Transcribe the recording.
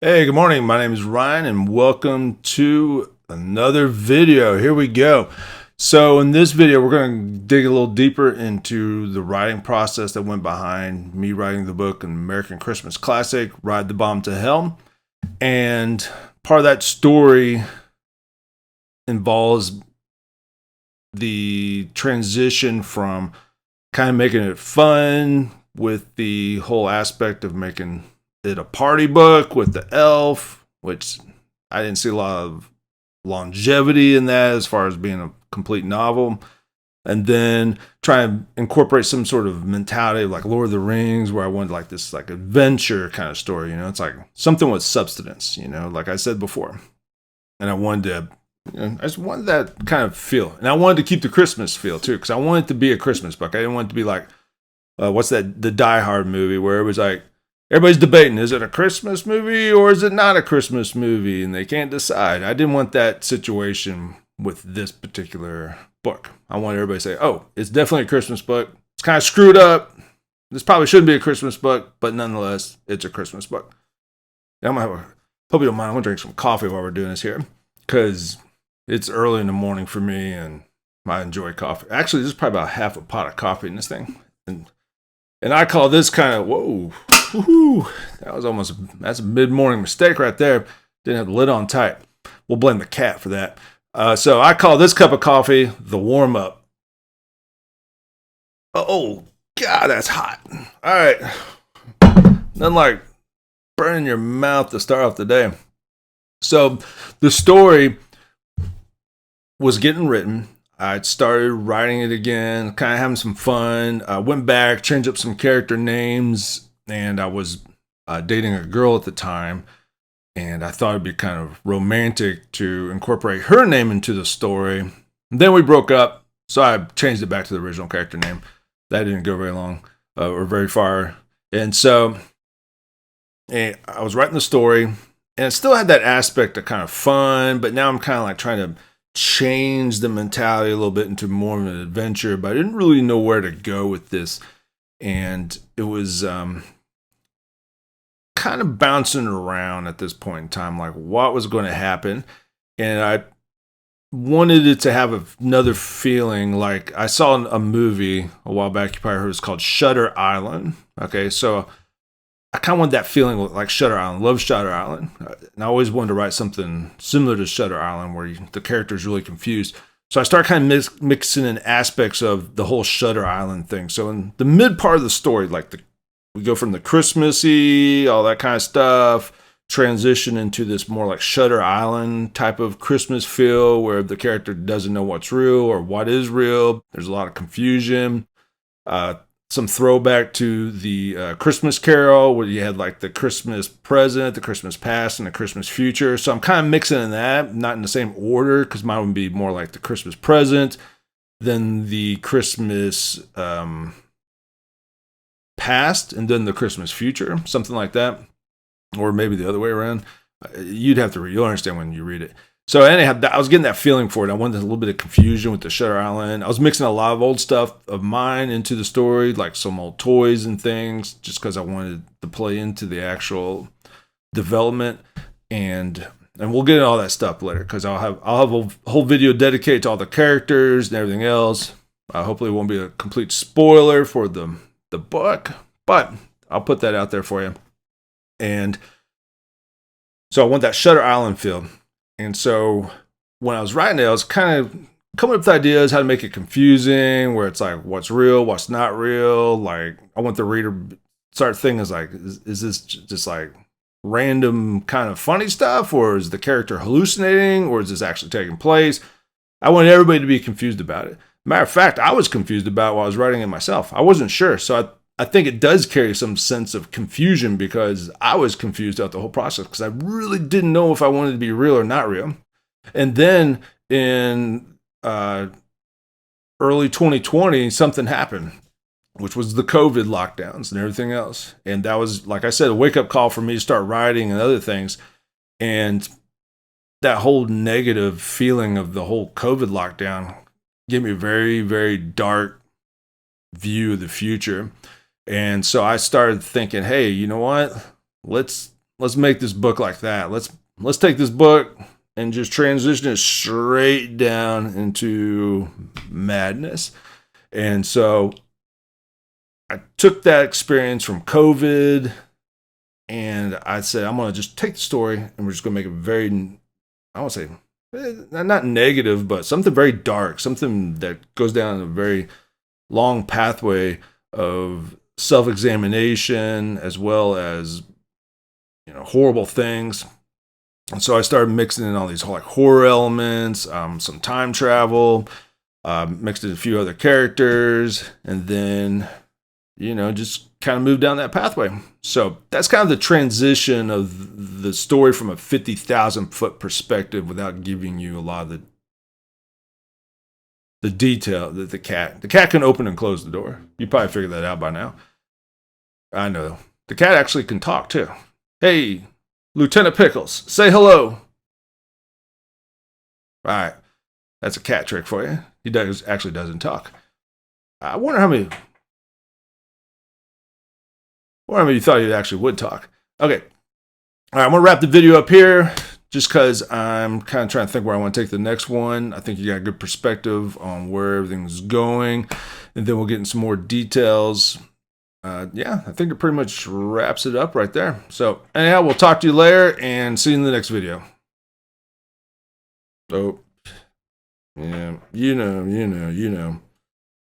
Hey, good morning. My name is Ryan, and welcome to another video. Here we go. So, in this video, we're going to dig a little deeper into the writing process that went behind me writing the book, An American Christmas Classic, Ride the Bomb to Hell. And part of that story involves the transition from kind of making it fun with the whole aspect of making it a party book with the elf, which I didn't see a lot of longevity in that as far as being a complete novel. And then try and incorporate some sort of mentality of like Lord of the Rings, where I wanted like this like adventure kind of story. It's like something with substance. Like I said before. And I wanted to, I just wanted that kind of feel, and I wanted to keep the Christmas feel too, because I wanted it to be a Christmas book. I didn't want it to be like what's that, the Die Hard movie, where it was like everybody's debating, is it a Christmas movie or is it not a Christmas movie, and they can't decide. I didn't want that situation with this particular book. I wanted everybody to say, oh, it's definitely a Christmas book. It's kind of screwed up. This probably shouldn't be a Christmas book, but nonetheless, it's a Christmas book. Now hope you don't mind, I'm going to drink some coffee while we're doing this here, because it's early in the morning for me, and I enjoy coffee. Actually, there's probably about half a pot of coffee in this thing. And I call this kind of, whoa, woohoo, that's a mid-morning mistake right there. Didn't have the lid on tight. We'll blame the cat for that. So I call this cup of coffee the warm-up. Oh, God, that's hot. All right. Nothing like burning your mouth to start off the day. So the story was getting written. I started writing it again, kind of having some fun. I went back, changed up some character names, and I was dating a girl at the time, and I thought it'd be kind of romantic to incorporate her name into the story. And then we broke up, so I changed it back to the original character name. That didn't go very long or very far. And so I was writing the story, and it still had that aspect of kind of fun, but now I'm kind of like trying to change the mentality a little bit into more of an adventure, but I didn't really know where to go with this. And it was kind of bouncing around at this point in time, like what was going to happen. And I wanted it to have another feeling. Like I saw a movie a while back, you probably heard, it's called Shutter Island. Okay, so I kind of want that feeling like Shutter Island. Love Shutter Island. And I always wanted to write something similar to Shutter Island where the character's really confused. So I start kind of mixing in aspects of the whole Shutter Island thing. So in the mid part of the story, like we go from the Christmassy, all that kind of stuff, transition into this more like Shutter Island type of Christmas feel where the character doesn't know what's real or what is real. There's a lot of confusion. Some throwback to the Christmas Carol, where you had like the Christmas present, the Christmas past, and the Christmas future. So I'm kind of mixing in that, not in the same order, because mine would be more like the Christmas present, then the Christmas past, and then the Christmas future, something like that. Or maybe the other way around. You'd have to read. You'll understand when you read it. So anyhow, I was getting that feeling for it. I wanted a little bit of confusion with the Shutter Island. I was mixing a lot of old stuff of mine into the story, like some old toys and things, just because I wanted to play into the actual development. And we'll get into all that stuff later, because I'll have a whole video dedicated to all the characters and everything else. Hopefully, it won't be a complete spoiler for the book, but I'll put that out there for you. And so I want that Shutter Island feel. And so when I was writing it, I was kind of coming up with ideas how to make it confusing, where it's like, what's real, what's not real. Like, I want the reader start thinking, like, is this just like random kind of funny stuff, or is the character hallucinating, or is this actually taking place? I want everybody to be confused about it. Matter of fact, I was confused about it while I was writing it myself. I wasn't sure. So I think it does carry some sense of confusion, because I was confused throughout the whole process, because I really didn't know if I wanted to be real or not real. And then in early 2020, something happened, which was the COVID lockdowns and everything else. And that was, like I said, a wake-up call for me to start writing and other things. And that whole negative feeling of the whole COVID lockdown gave me a very, very dark view of the future. And so I started thinking, hey, you know what? Let's let's make this book like that. Let's take this book and just transition it straight down into madness. And so I took that experience from COVID, and I said, I'm going to just take the story and we're just going to make it very, I won't say, not negative, but something very dark, something that goes down a very long pathway of self-examination as well as, horrible things. And so I started mixing in all these like horror elements, some time travel, mixed in a few other characters, and then, just kind of moved down that pathway. So that's kind of the transition of the story from a 50,000 foot perspective without giving you a lot of the detail that the cat can open and close the door. You probably figured that out by now. I know. The cat actually can talk too. Hey, Lieutenant Pickles, say hello. All right. That's a cat trick for you. He actually doesn't talk. I wonder how many of you thought he actually would talk. Okay. All right, I'm going to wrap the video up here just because I'm kind of trying to think where I want to take the next one. I think you got a good perspective on where everything's going, and then we'll get into some more details. I think it pretty much wraps it up right there. So anyhow, we'll talk to you later and see you in the next video. Oh, yeah, you know.